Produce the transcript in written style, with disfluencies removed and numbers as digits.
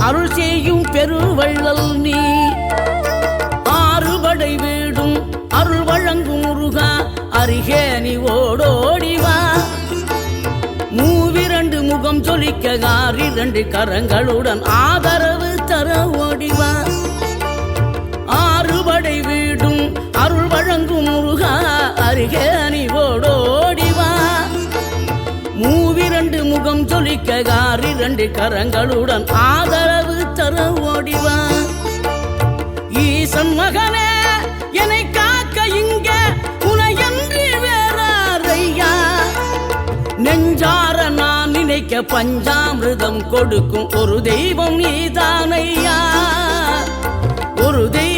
அருள் செய்யும் பெருவள்ளல் நீ ஆறுபடை வீடும் அருள் வழங்கும் முருகா அருகே நீ ஓடோடிவா மூவிரண்டு முகம் ஜொலிக்க ஆறிரண்டு கரங்களுடன் ஆதரவு தர ஓடிவா ஆறுபடை வீடும் அருள் வழங்கும் முருகா அருகே நீ ஓடோடிவா மூவிரண்டு முகம் ஜொலிக்க ஆறிரண்டு கரங்களுடன் ஆதரவு தர ஓடிவா ஈசன் மகனே என்னை காக்க இங்க உனையன்றி வேறாரையா நெஞ்சார நான் நினைக்க பஞ்சாமிர்தம் கொடுக்கும் ஒரு தெய்வம் நீதானையா ஒரு தெய்வம்